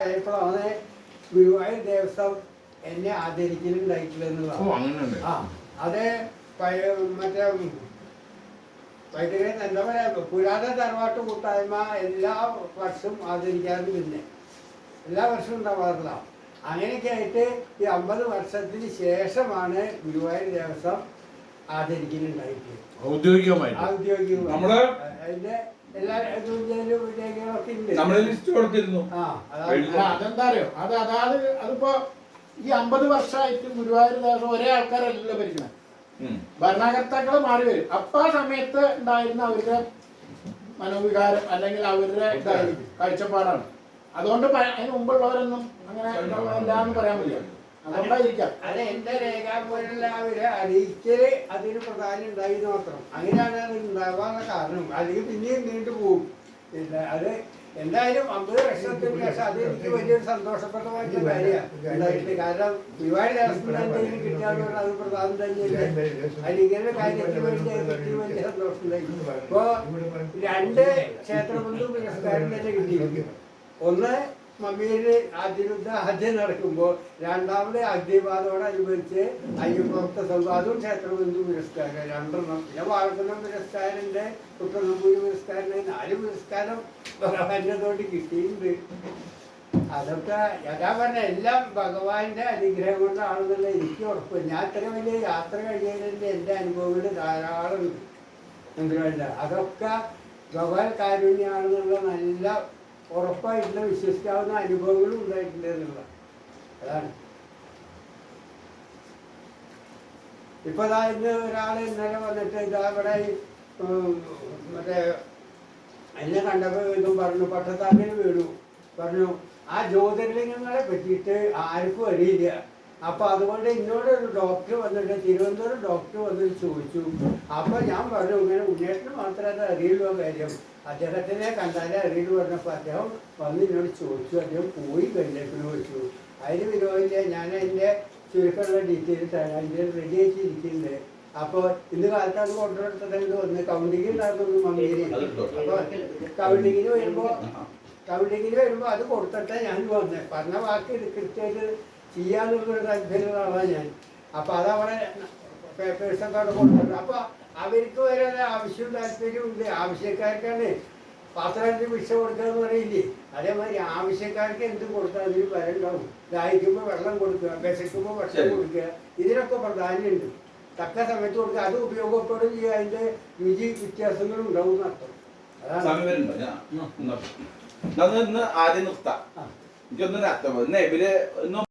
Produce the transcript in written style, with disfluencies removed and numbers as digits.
ഇപ്പോഴാണ് ഗുരുവായൂർ ദേവസ്വം എന്നെ ആദരിക്കലുണ്ടായിട്ടുള്ളതാണ്. ആ അത് മറ്റേ വൈദ്യുതി എന്താ പറയുക, പുരാതന തറവാട്ട് കൂട്ടായ്മ എല്ലാ വർഷവും ആദരിക്കാറുണ്ട്. പിന്നെ എല്ലാ വർഷവും ഉണ്ടാവാറില്ല. അങ്ങനെയൊക്കെ ആയിട്ട് ഈ 50 വർഷത്തിന് ശേഷമാണ് ഗുരുവായൂർ ദേവസ്വം ആദരിക്കലുണ്ടായിട്ട് ഔദ്യോഗികമായി. അതിന്റെ എല്ലാ വിജയികളൊക്കെ ഉണ്ട്. അതെന്താ അറിയോ, അതായത് അതിപ്പോ ഈ 50 വർഷമായിട്ട് ഗുരുവായൂർ ദേവസ്വം ഒരേ ആൾക്കാരല്ലല്ലോ ഭരിക്കുന്നത്. ഭരണകർത്താക്കൾ മാറി വരും. അപ്പൊ ആ സമയത്ത് ഉണ്ടായിരുന്ന അവരുടെ മനോവികാരം അല്ലെങ്കിൽ അവരുടെ കാഴ്ചപ്പാടാണ്. അതുകൊണ്ട് അതിന് മുമ്പുള്ളവരൊന്നും അങ്ങനെ ഇല്ലാന്ന് പറയാൻ പറ്റില്ല. അതുകൊണ്ടായിരിക്കാം. അത് എന്റെ രേഖാമൂലമുള്ള അവര് അറിയിക്കല് അതിന് പ്രധാനം ഉണ്ടായി മാത്രം. അങ്ങനെയാണ് അത് ഉണ്ടാവാനുള്ള കാരണം. അല്ലെങ്കിൽ പിന്നെയും നീണ്ടു പോകും. പിന്നെ അത് എന്തായാലും 50 വർഷത്തിന് ശേഷം അത് എനിക്ക് വലിയൊരു സന്തോഷപ്രദമായിട്ടുള്ള കാര്യമാണ്. കാരണം ഒരുപാട് ദേവസ്വം എന്തെങ്കിലും കിട്ടാനുള്ള അത് പ്രധാനം തന്നെയല്ലേ. അതിങ്ങനെ കാര്യത്തിന് വേണ്ടി എനിക്ക് വലിയ സന്തോഷം ഉണ്ടായി. ഇപ്പോ 2 ക്ഷേത്രബന്ധു പുരസ്കാരം തന്നെ കിട്ടിയിരിക്കും. ഒന്ന് മമ്മിയുടെ ആദ്യം നടക്കുമ്പോൾ, രണ്ടാമത് അഗ്നിപാതോടനുബന്ധിച്ച് അയ്യപ്പഭക്ത സംഘം, അതും ക്ഷേത്രബന്ധു പുരസ്കാരം 2 പിന്നെ വാഴക്കുളം പുരസ്കാരൻ്റെ, കുട്ടനമ്പൂരി പുരസ്കാരൻ്റെ 4 പുരസ്കാരം ഭഗവാനോട് കിട്ടിയിട്ടുണ്ട്. അതൊക്കെ യഥാ പറഞ്ഞ എല്ലാം ഭഗവാന്റെ അനുഗ്രഹം കൊണ്ടാണെന്നുള്ള എനിക്ക് ഉറപ്പ്. ഞാൻ ഇത്ര വലിയ യാത്ര കഴിയുന്നതിൻ്റെ എൻ്റെ അനുഭവങ്ങൾ ധാരാളം ഉണ്ട്. എന്തുകൊണ്ട അതൊക്കെ ഭഗവാൻ കാരുണ്യമാണെന്നുള്ള നല്ല ഉറപ്പായിട്ടുള്ള വിശ്വസിക്കാവുന്ന അനുഭവങ്ങളും ഉണ്ടായിട്ടുണ്ട് എന്നുള്ള അതാണ്. ഇപ്പൊ ഇന്ന് ഒരാൾ ഇന്നലെ വന്നിട്ട് ഇവിടെ മറ്റേ എന്നെ കണ്ടപ്പോൾ ഇതും പറഞ്ഞു, പട്ടത്താക്കിന് വീണു പറഞ്ഞു, ആ ജ്യോതിർലിംഗങ്ങളെ പറ്റിയിട്ട് ആർക്കും അറിയില്ല. അപ്പൊ അതുകൊണ്ട് ഇന്നോട് ഒരു ഡോക്ടർ വന്നിട്ട്, തിരുവനന്തപുരം ഡോക്ടർ വന്നിട്ട് ചോദിച്ചു. അപ്പൊ ഞാൻ പറഞ്ഞു, ഇങ്ങനെ ഉണ്ണേറ്റിന് മാത്രമേ അത് അറിയുള്ളൂ കാര്യം, അദ്ദേഹത്തിനെ കണ്ടാലേ അറിയുള്ളൂ പറഞ്ഞപ്പോൾ അദ്ദേഹം വന്ന് എന്നോട് ചോദിച്ചു. അദ്ദേഹം പോയി കല്യാണത്തിന് ചോദിച്ചു. അതിന് വിരോധമില്ല, ഞാൻ അതിൻ്റെ ചുരുക്കമുള്ള ഡീറ്റെയിൽസ് ആണ് അതിൻ്റെ റെഡി ആയിട്ടിരിക്കുന്നുണ്ട്. അപ്പോൾ ഇന്ന് കാലത്ത് അത് കൊണ്ടുവന്നിട്ട് വന്ന് കൗണ്ടിങ് ഉണ്ടായിരുന്നു മമ്മീരി. അപ്പോൾ കൗണ്ടിങ്ങിന് വരുമ്പോൾ അത് കൊടുത്തിട്ടേ ഞാൻ വന്നേ. പറഞ്ഞ വാക്ക് കൃത്യമായിട്ട് ചെയ്യാന്നുള്ളൊരു താല്പര്യമുള്ള ആളാണ് ഞാൻ. അപ്പോൾ അതവിടെ പേപ്പേഴ്സൊക്കെ അവിടെ കൊടുത്തിട്ടുണ്ട്. അപ്പോൾ അവർക്ക് വരെ ആവശ്യവും താല്പര്യവും ഉണ്ട്. ആവശ്യക്കാർക്കാണ് പാത്രത്തിൽ ഭിക്ഷ കൊടുക്കുക എന്ന് പറയില്ലേ, അതേമാതിരി ആവശ്യക്കാർക്ക് എന്ത് കൊടുത്താൽ അതിന് വരണ്ടാവും. ദാഹിക്കുമ്പോൾ വെള്ളം കൊടുക്കുക, വിശക്കുമ്പോൾ ഭക്ഷണം കൊടുക്കുക, ഇതിനൊക്കെ പ്രാധാന്യമുണ്ട്. തക്ക സമയത്ത് കൊടുക്കുക, അത് ഉപയോഗപ്പെടുകയും ചെയ്യുക. അതിൻ്റെ രുചി വ്യത്യാസങ്ങളും ഉണ്ടാവും എന്നർത്ഥം. അതാണ് ആദ്യം നിർത്താം. എനിക്കൊന്നും